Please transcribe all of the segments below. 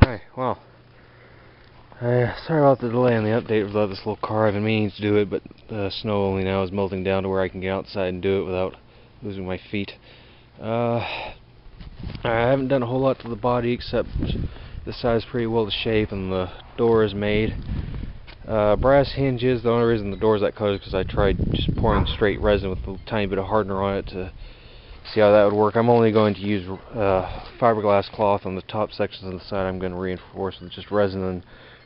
Hi, well, sorry about the delay on the update without this little car. I've been meaning to do it, but the snow only now is melting down to where I can get outside and do it without losing my feet. I haven't done a whole lot to the body except this side is pretty well to shape and the door is made. Brass hinges. The only reason the door is that color is because I tried just pouring straight resin with a tiny bit of hardener on it to see how that would work. I'm only going to use fiberglass cloth on the top sections of the side. I'm going to reinforce with just resin and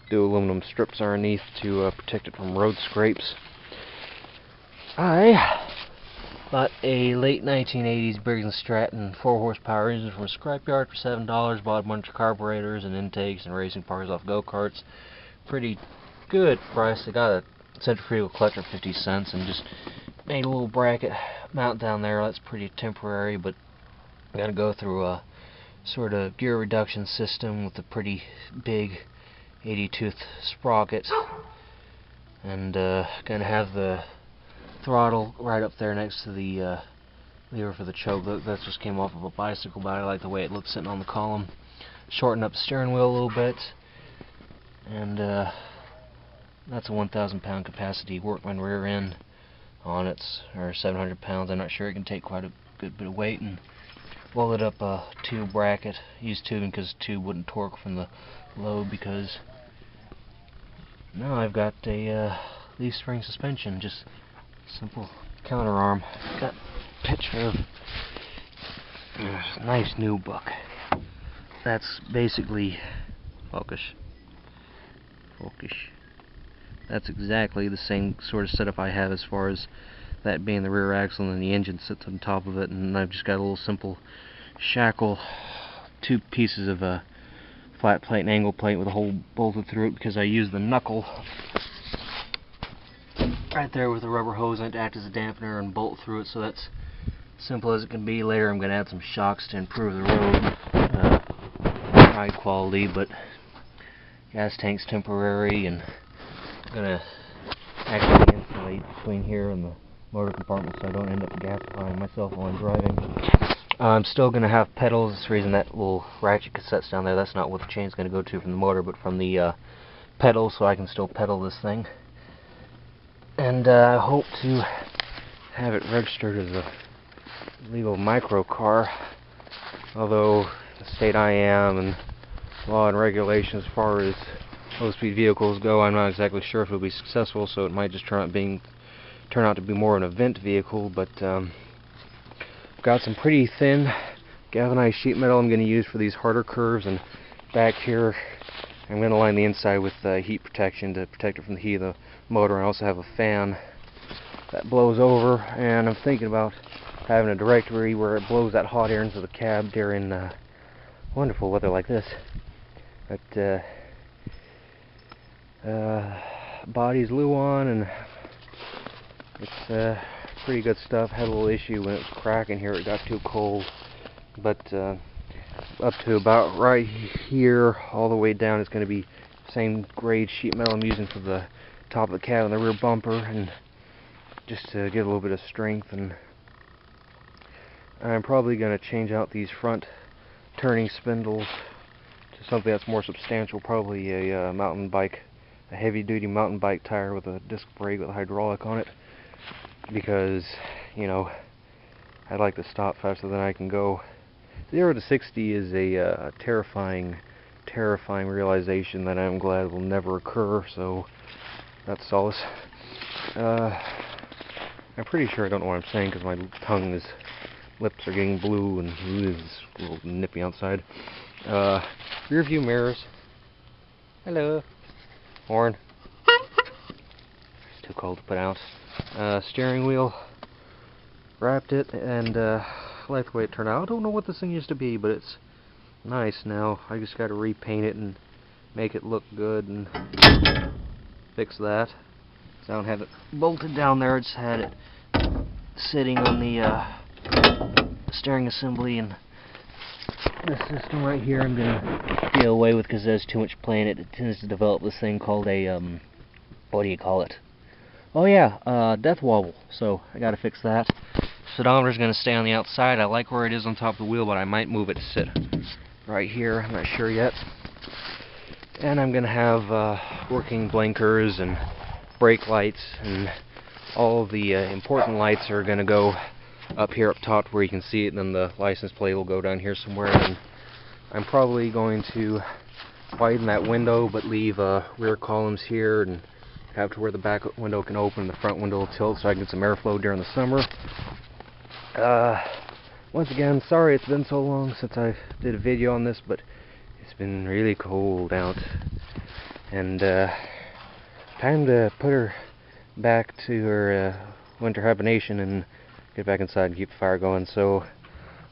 do aluminum strips underneath to protect it from road scrapes. I bought a late 1980s Briggs & Stratton 4-horsepower engine from a scrapyard for $7. Bought a bunch of carburetors and intakes and racing parts off go-karts. Pretty good price. I got a centrifugal clutch for 50 cents and just made a little bracket mount down there. That's pretty temporary, but I'm going to go through a sort of gear reduction system with a pretty big 80-tooth sprocket, and going to have the throttle right up there next to the lever for the choke. That just came off of a bicycle, but I like the way it looks sitting on the column. Shorten up the steering wheel a little bit, and that's a 1,000 pound capacity Workman rear end on it, or 700 pounds. I'm not sure. It can take quite a good bit of weight, and welded up a tube bracket. Used tubing because the tube wouldn't torque from the load, because now I've got a leaf spring suspension, just simple counter arm. Got a picture of a nice new buck. That's basically focus. That's exactly the same sort of setup I have, as far as that being the rear axle and the engine sits on top of it, and I've just got a little simple shackle, two pieces of a flat plate and angle plate with a hole bolted through it, because I use the knuckle right there with a rubber hose in it to act as a dampener and bolt through it. So that's simple as it can be. Later I'm going to add some shocks to improve the road ride quality, but gas tank's temporary, and I'm going to actually insulate between here and the motor compartment so I don't end up gasifying myself while I'm driving. I'm still going to have pedals. That's the reason that little ratchet cassette's down there. That's not what the chain's going to go to from the motor, but from the pedals, so I can still pedal this thing. And I hope to have it registered as a legal micro car, although the state I am and law and regulation as far as low-speed vehicles go, I'm not exactly sure if it'll be successful, so it might just turn out to be more an event vehicle. But got some pretty thin galvanized sheet metal I'm going to use for these harder curves, and back here I'm going to line the inside with heat protection to protect it from the heat of the motor. I also have a fan that blows over, and I'm thinking about having a directory where it blows that hot air into the cab during wonderful weather like this. But body's Luan, and it's pretty good stuff. Had a little issue when it was cracking here. It got too cold, but up to about right here all the way down is going to be same grade sheet metal I'm using for the top of the cab and the rear bumper, and just to give a little bit of strength. And I'm probably going to change out these front turning spindles to something that's more substantial, probably a mountain bike, a heavy-duty mountain bike tire with a disc brake with a hydraulic on it, because, you know, I'd like to stop faster than I can go. 0 to 60 is a terrifying realization that I'm glad will never occur, so that's solace. I'm pretty sure I don't know what I'm saying because my lips are getting blue and it's a little nippy outside. Rear view mirrors. Hello. Horn. It's too cold to put out. Steering wheel. Wrapped it, and I like the way it turned out. I don't know what this thing used to be, but it's nice now. I just got to repaint it and make it look good and fix that. So I don't have it bolted down there. I just had it sitting on the steering assembly, and this system right here I'm gonna deal away with because there's too much play in it. It tends to develop this thing called a what do you call it? Oh yeah, death wobble. So I gotta fix that. Speedometer's gonna stay on the outside. I like where it is on top of the wheel, but I might move it to sit right here. I'm not sure yet. And I'm going to have working blinkers and brake lights, and all the important lights are going to go up here up top where you can see it, and then the license plate will go down here somewhere. And I'm probably going to widen that window but leave rear columns here, and have to where the back window can open and the front window will tilt so I can get some airflow during the summer. Once again, sorry it's been so long since I did a video on this, but it's been really cold out, and time to put her back to her winter hibernation and get back inside and keep the fire going. So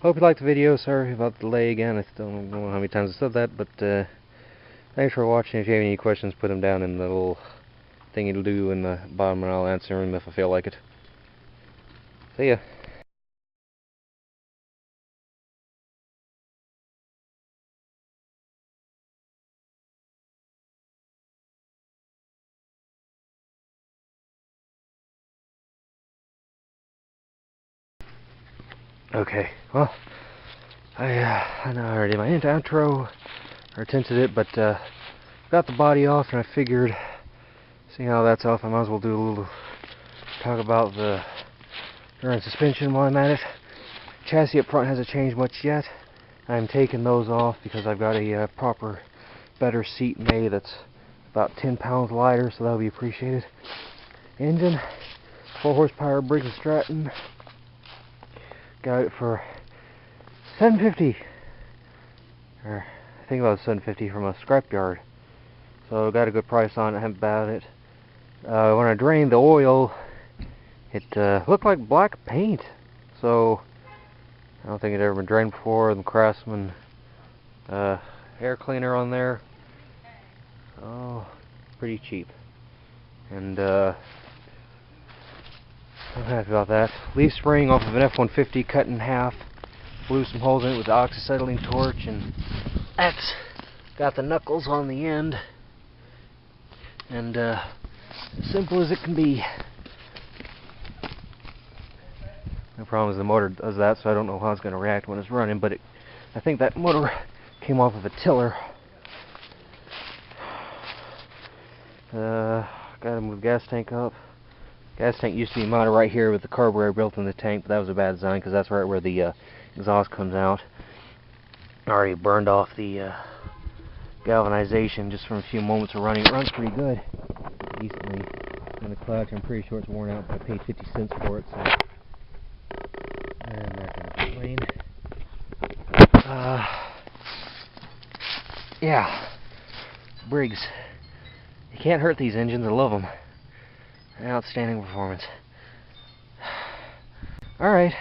hope you liked the video. Sorry about the delay again. I still don't know how many times I said that, but thanks for watching. If you have any questions, put them down in the little thing it'll do in the bottom, and I'll answer them if I feel like it. See ya. Okay, well, I know I already did my outro, or attempted it, but got the body off, and I figured, seeing how that's off, I might as well do a little talk about the rear end suspension while I'm at it. Chassis up front hasn't changed much yet. I'm taking those off because I've got a proper, better seat made that's about 10 pounds lighter, so that'll be appreciated. Engine, 4 horsepower Briggs & Stratton. Got it for $750, or I think about $750 from a scrapyard. So got a good price on it. About it. When I drained the oil, it looked like black paint. So I don't think it had ever been drained before. The Craftsman air cleaner on there. Oh, pretty cheap. And I'm happy about that. Leaf spring off of an F-150 cut in half. Blew some holes in it with the oxyacetylene torch, and that's got the knuckles on the end. And as simple as it can be. The problem is the motor does that, so I don't know how it's going to react when it's running, but I think that motor came off of a tiller. Got to move the gas tank up. Gas tank used to be mounted right here with the carburetor built in the tank, but that was a bad design because that's right where the exhaust comes out. I already burned off the galvanization just from a few moments of running. It runs pretty good, decently. And the clutch, I'm pretty sure it's worn out, but I paid 50 cents for it, so I'm not going to complain. Yeah, Briggs. You can't hurt these engines. I love them. Outstanding performance. Alright.